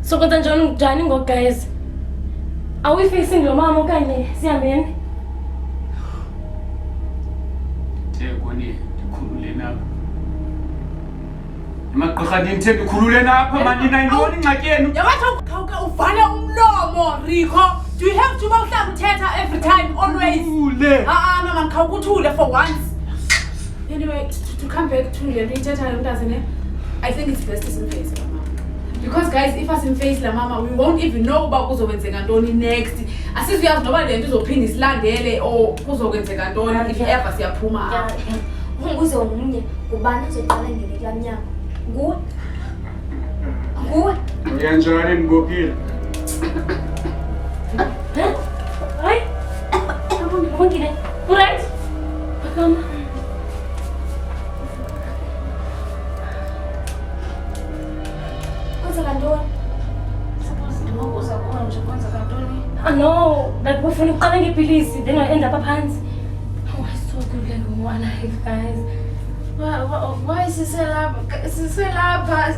So kwenza njani ngoku guys? Are we facing lo mama okanye sihambeni? Koni ndikhulule napha. Emagqirha ndithemba ikhulule napha manina intoni ingxaki yenu? Yabathi khawuke uvale umlomo Rico. Do you have to mawuhlala uthetha every time always? No man khawukuthule for once. Anyway, to come back to le nto ithetha mntazane, I think it's best simface la mama. Because guys, if asimface la mama, we won't even know uba kuzokwenzeka ntoni next. Asizuyazi noba le nto izophinda isilandele or kuzokwenzeka ntoni if ever siyaphuma. Unguze omunye kubani ozoqala ngene kula mnyango. Nguwe. Ngiyanjani ngibopile? Hayi. Ngibongile. Right? Mama. No, like before uqala ngepilisi then I end up phansi. Oh, I so good like one life guys. Why is this lapha?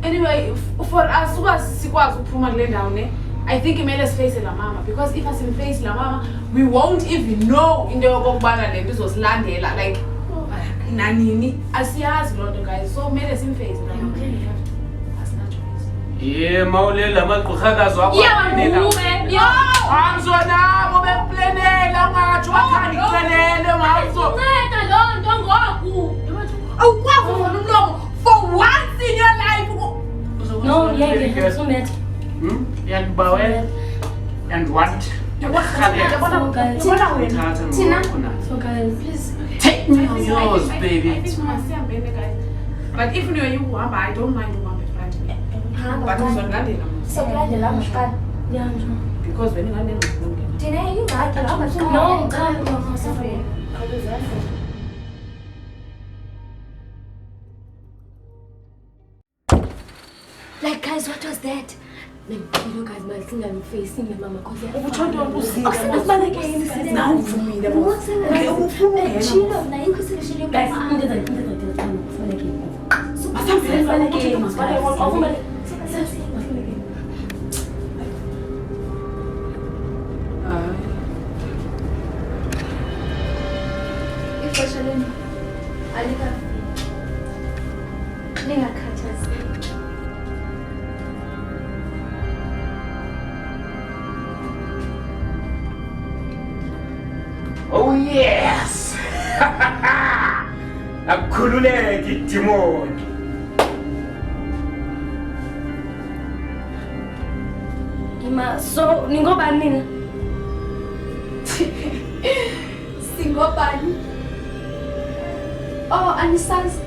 Anyway, for us sikwazi ukuphuma kule ndawo ne, I think imele siface la mama because if asimface la mama, we won't even know into yokubana le nto izosilandela like nanini asiyazi loo nto guys, so mele simface la mama. Mawulela amagqirhakazi wakho Hamzo nabo bekuplenela ungathi wathanda ikucelele Hamzo. Nceda loo nto ngoku. Awukwazi uvula umlomo for once in your life. No, yeah, so mad. Yakubawela and what? Tina. So guys, please take me on yours, baby. But if you are, I don't mind you want to friend me. But also so glad you love me. Yeah, because when you are in Tina, you like it. No, come. Like guys, what was that? You know guys, my thing I'm facing my mama because I'm now for me. Oh yes! Akhululeke Timon. Ima, so ningobani nina? Singobani? Oh, anisazi.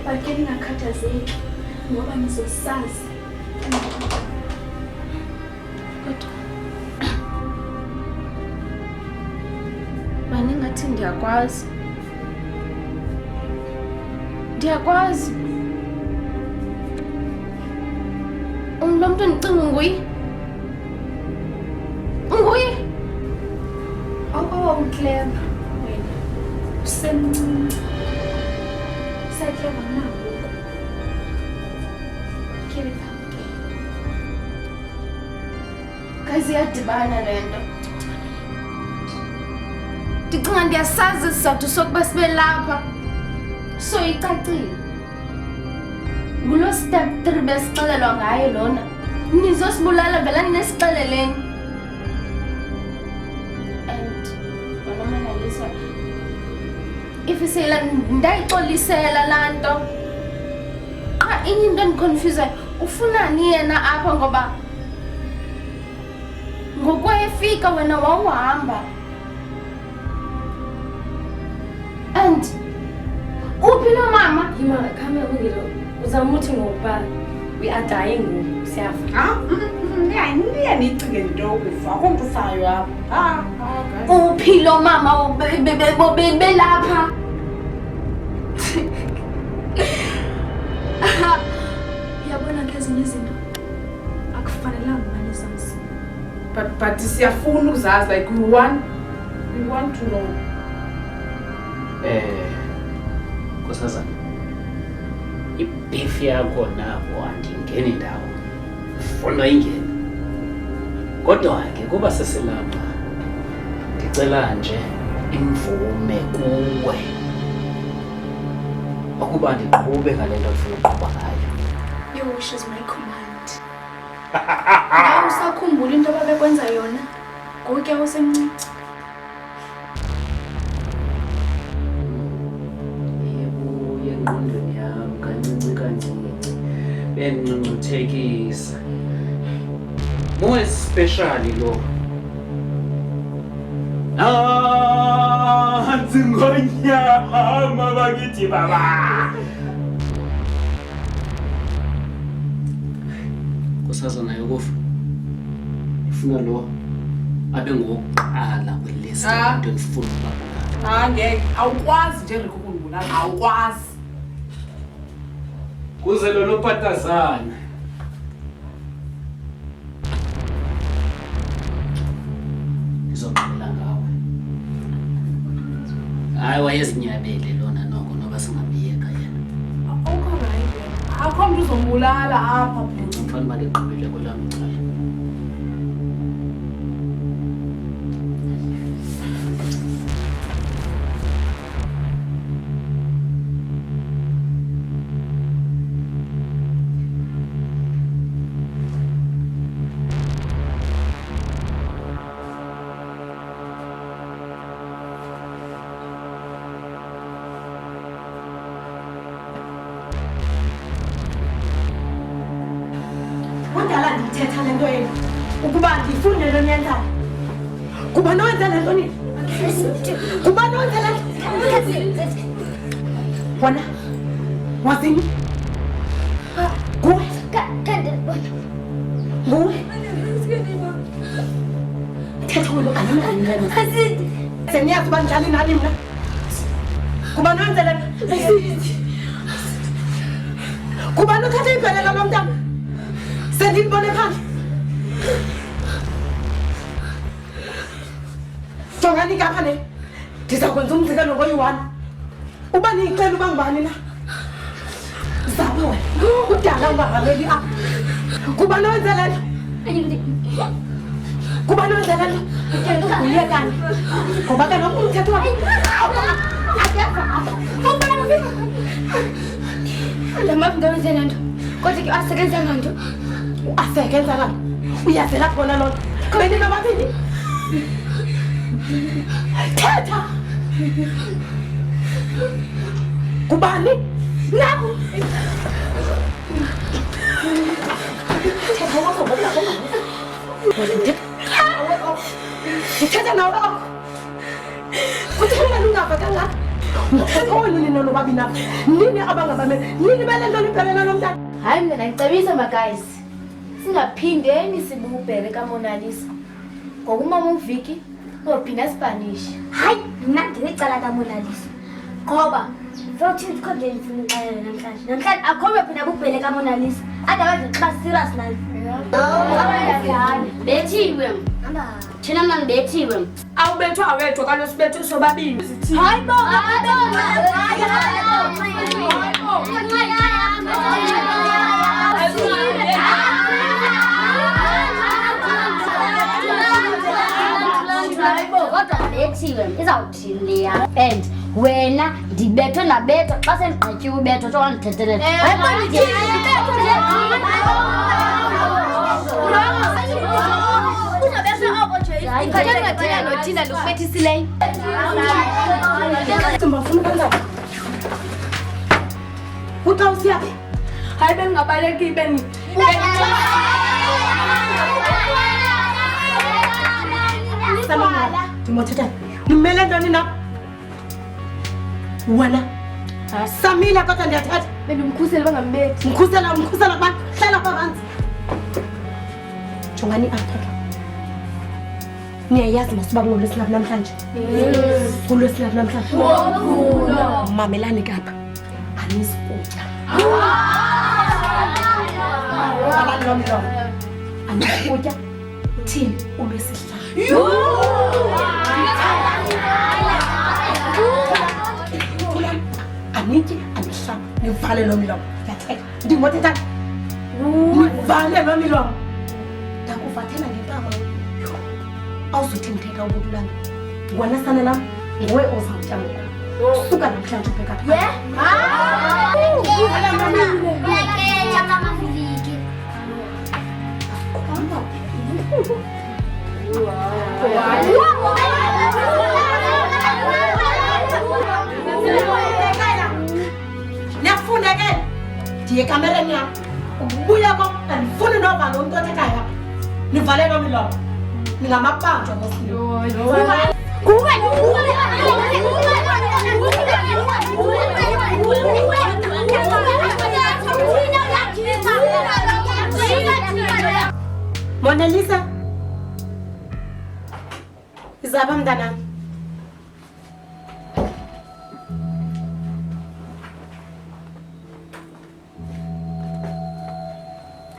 Bakhe ningakhathazeki ngoba nizosazi. Ngathi ndiyakwazi. Lo mntu ndicinga nguye. Oh, clever. Usemncinci. Clever nangoku. Keep it up. Guys, iyadibana le nto. Ndicinga ndiyasazi isizathu sokuba sibe lapha. So icacile. Ngulo step 3 besixelelwa ngayo lona. Nizosibulala vela ninesixeleleni. And wena manalisa. If isela ndayixolisela laa nto. Qha inye into endiconfuse ufunani yena apha ngoba ngokwefika wena wawuhamba. And uphi lo mama? Yima khame ungilo. Uzamuthi ngoba we are dying siyafa. Niyanicike into yokufa. Konke ufayo apha. Uphi lo mama belapha? Yabona ke ezinye izinto akufanelanga manje sazi. But siyafuna ukuzazi like we want to know. Nkosazana. Ibeef yakho nabo andingeni ndawo. Ufuna ingene. Kodwa ke kuba sesilapha ndicela nje imvume kuwe ukuba ndiqhube ngale nto ndifuna uqhuba ngayo. Your wish is my command. Nawe usakhumbula into ababekwenza yona ngokuya usemncinci. Yebo, engqondweni yami kancinci bengcungcuthekisa. More especially lo. Ngonyama bakithi baba. Kusazana yokufa. Ifuna lo abe ngokuqala kwelesi into endifuna ukuba. Ngeke awukwazi nje Rico ukungibulala, awukwazi. Kuze lo Patazana. Ngizoqhubela ngawe. Hayi wayezinyabele lona noko noba singamiyeka yena. Awukho right. Akho umuntu uzombulala apha bhuti. Kufanele mali eqhubile kwelami icala. Kudala ndithetha le nto yenu ukuba ndifunde le nyenzayo. Kuba nowenza le nto nini? Kuba nowenza le nto? Wena wazini? Nguwe? Nguwe? Thetha wena angamani lena. Seniyazi uba njani nani mna? Kuba nowenza le nto? Kuba nothatha ibhele lalo mntana? Sendibone phandle. Jongani kapha ne. Ndiza kwenza umzekelo ngoyi-1. Uba niyicela uba ngubani na? Zabe wena. Udala ungahameli apha. Kuba nowenze le nto? Kuba nowenze le nto? Uyekani. Ngoba kaloku umthetho wakho. Ndamazi into wenze le nto. Kodwa ke asekenza nganto. Asekenza kanti uyazela khona lona beni nababini thetha kubani nabo thetha ndithetha nawe apho kuthena lungava kangaka mthetho wenu nina nobabini apho nini abangabameli nini bele nto niphelela lo mntana. Hayi mina ngicebisa ma-guys singaphindeni sibubhele kaMona Lisa ngoba umama uVicky uzophinda Spanish. Hayi, mna ndilicala kaMona Lisa. Ngoba futhi ikhonde ngifuna uxelela namhlanje. Namhlanje akho phina bubhele kaMona Lisa. Adawazi xa serious nayo. Bethiwe. Thina mna bethiwe. Awubethwa awethwa kaloku sibethwe sobabini. Hayi bo, Kodwa bethiwe izawuthini leya and wena ndibethwe nabethwa xa sendigqityiwe ubethwa xa wandithethelela. Nothina lokubethisileyo. Mbafuna kanjani? Uthi awusiyaphi? Hayi bengingabaleki beni. Ndimothetha. Nimele ntoni na? Wena. Samile kodwa ndiyathetha. Bendimkhuseli bangambethi. Mkhusela kubani? Hlala phansi. Jongani apha. Niyayazi masiba ngoLwesihlanu namhlanje? ngoLwesihlanu namhlanje. Mamelani kapha. Anisukutya. Abani lo mlomo. Anisukutya. Thini uLwesihlanu. anityi andihlamba nivale lo milomo ndiyathetha ndingothetha nivale lo milomo ndakuvathela ngempama awuzuthi ndithetha ubutulanga ngona sana lam nguwe ozawutya ngoku suka namhlanje ubheka pha niyafunda ke ndiye kamereni yam ukubuya ko andifuni nova nomntu othethayo apha nivale lo milomo ningamabanjwa Mona Lisa izapha mntanami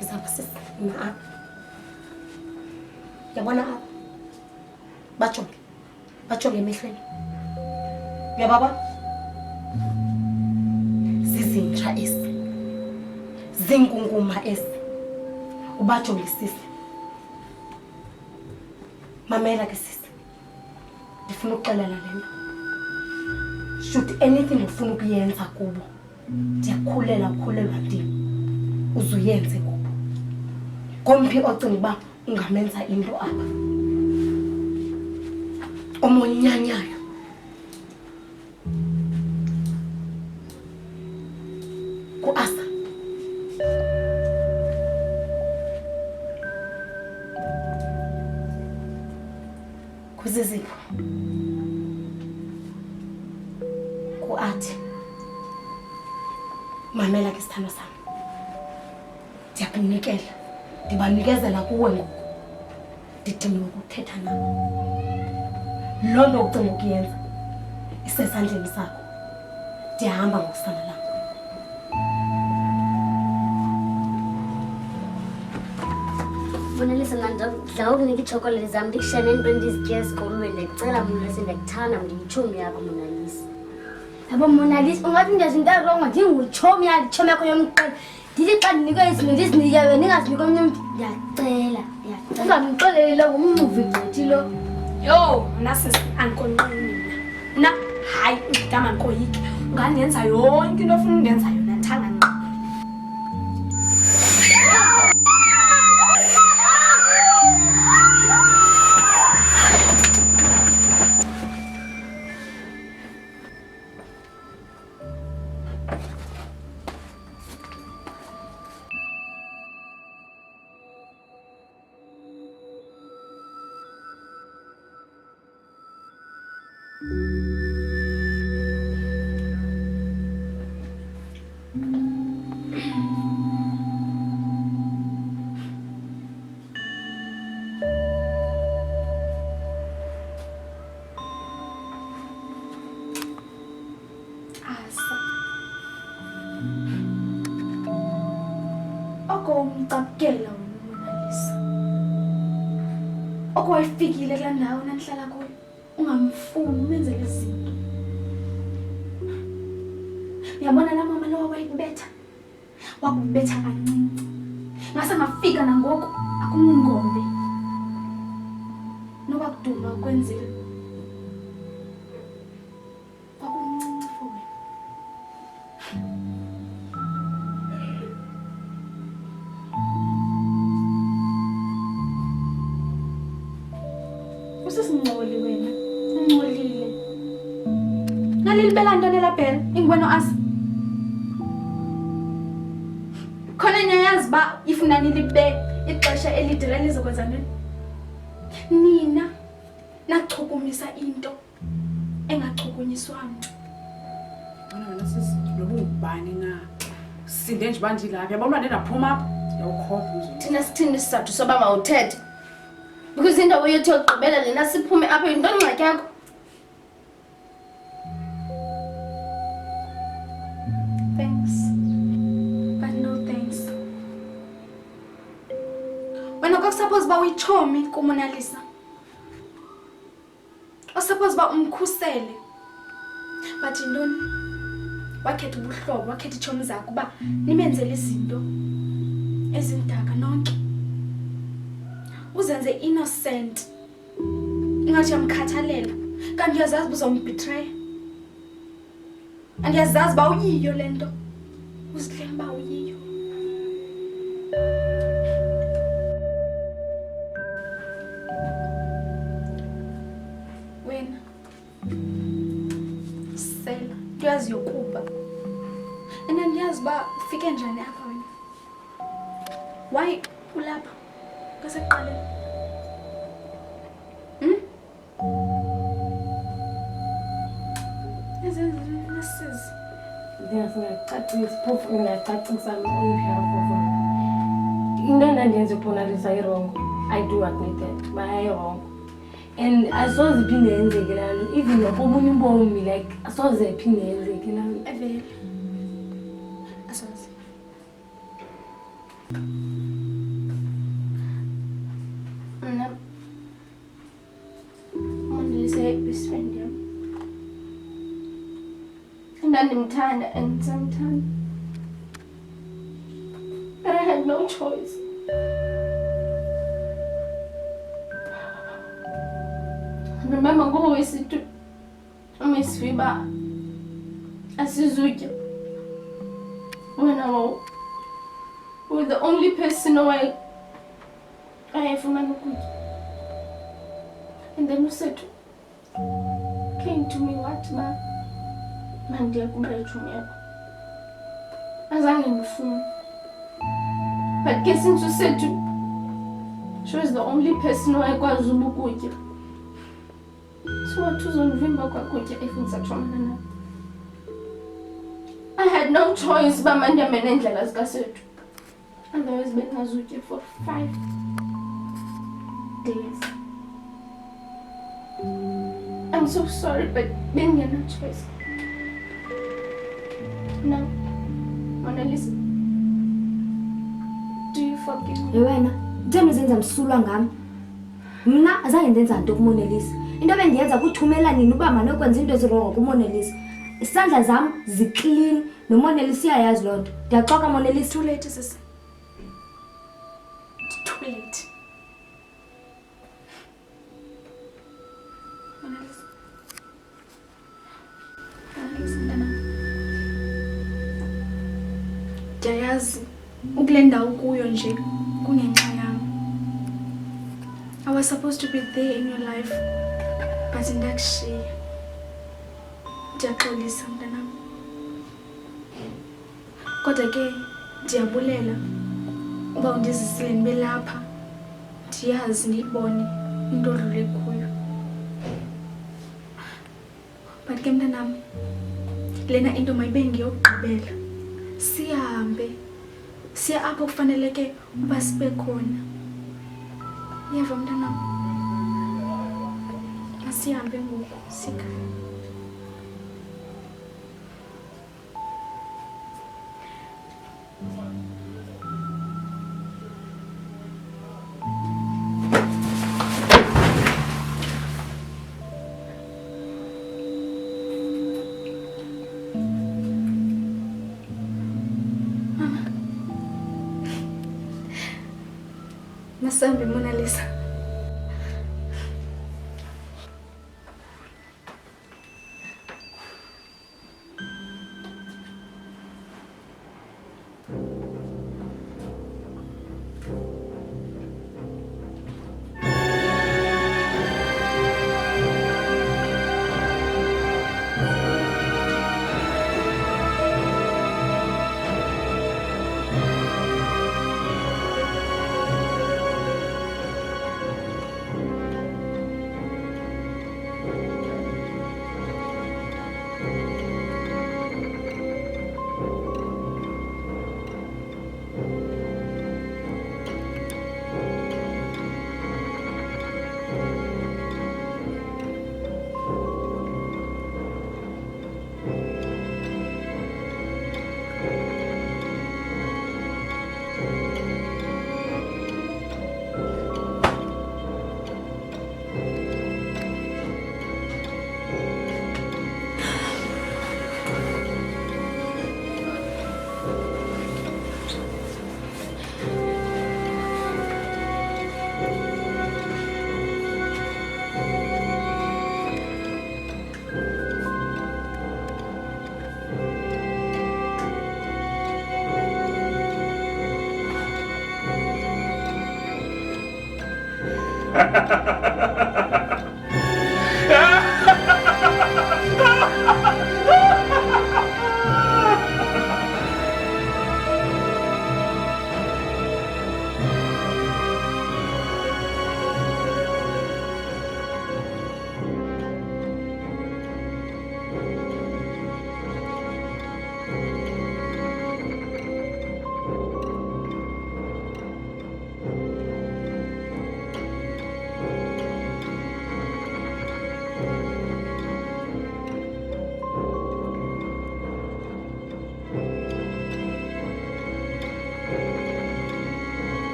izapha sisi apha yabona apha bajonge emehlweni uyababona zizinja esi zinkunguma esi ubajongisise mamela ke sisi ndifuna ukuxelela le nto should anything ufuna ukuyenza kubo ndiyakhulela ukhulelwa ndim uzuyenze kubo komphi ocinga uba ungamenza into apha omonyanyayo ku-asa kuzizipho ku-athi mamela ke sithando sam ndiyakunikela ndibanikezela kuwe ngoku ndidinga ukuthetha nabo loo nto ucinga ukuyenza isesandleni sakho ndiyahamba ngokusana lam Bonelisa ndidla ukunika iitshokoleti zam ndikushiya neento endizitya esikolweni ndikucela Monalisa ndiyakuthanda ndiyitshomi yakho Monalisa yabo Monalisa ungathi ndenza into erongo ndinguyitshomi yakho yomqela ndithi xa ndinikwe izinto ndizinike wena ndingazinikwa omnye umntu ndiyakucela ungamxeleli ngumncuvi gqithi lo Yo, nasisi andikonqeni mina. Hayi igama ndikoyiki. Ungandenza yonke into ofuna undenza yona nthanga nqa. Umcapukela uMonalisa okwayifikile kula ndawo nandihlala kuyo ungamfuni umenzele izinto uyabona la mama lo wayikubetha wakubetha kancinci ngase ngafika nangoku akumngombe noba kuduma ukwenzile wakumncinci for wena usisingcoli wena ungcolile nalilibela ntoni elabhela ingweno asa khona niyayazi uba ifuna nilibe ixesha elide lalizokwenza ntoni nina nachukumisa into engachukunyiswanga wena sisi noba ungubani na sinde nje uba ndilapha yabona uba ndendaphuma apha ndiyawukhopha uzo thina sithini isizathu soba mawuthethe because indawo yethu yokugqibela lena siphume apha yintoni ingxaki yakho thanks but no thanks wena kwakusuppose uba uyichomi kuMonalisa usuppose uba umkhusele but yintoni wakhetha ubuhlobo, wakhetha itshomi zakho uba nimenzele izinto ezimdaka nonke. Uzenze innocent. Ingathi uyamkhathalela. Kanti uyazazi uba uzombetray. Andiyazazi uba uyiyo le nto. Uzidlela uba uyiyo. Wena Sela, uyazi yokuba. Andiyazi uba ufike njani apha wena. Why ulapha? Kasekuqaleni. Ndingacacisa phofu ngingacacisa on behalf of into endandenza uPonalisa irongo. I do admit that, but I wrong. And asoze iphinde yenzeke laa nto, even nakobunye ubomi, like asoze iphinde yenzeke laa nto. Evele. Asoze. Mna Monalisa best friend yam. Ndandimthanda and ndisamthanda. But I had no choice. I remember always to Miss Fiba asizutya. When I was the only person who I have. And then Usetu came to me, what ma? Mandia kumrechumia. Azange ndifuna. But guessing Usetu, she was the only person who I kwazi ukutya. So watuzondivimba kwa kutya if ngisachomana naye. I had no choice but Mandia menendlela zikaSetu. Otherwise bengazutya for 5 days. I'm so sorry, but being no choice. Now, Monalisa, do you forgive me? Wena, thembe zenza msulwa ngami. Mina azange ndenza into kuMonalisa. Into bendiyenza kuthumela nini uba manokwenza into ezirongo kuMonalisa. Isandla zami ziclean, noMonalisa uyayazi loo nto. Ndiyaxoka Monalisa. Too late, sis. It's too late. Monalisa. Monalisa, mntanam. Ndiyayazi ukule ndawo kuyo nje kungenxa yam. I was supposed to be there in your life, but ndakushiya. Ndiyaxolisa mntanam. Kodwa ke ndiyabulela uba undizisile ndibe lapha. Ndiyazi ndiyibone into odlule kuyo. But ke mntanam, lena into mayibe ngeyokugqibela. Sihambe. Siya apho kufaneleke uba sibe khona. Yeva mntanam. Masihambe ngoku sikhaya. Masambi Monalisa.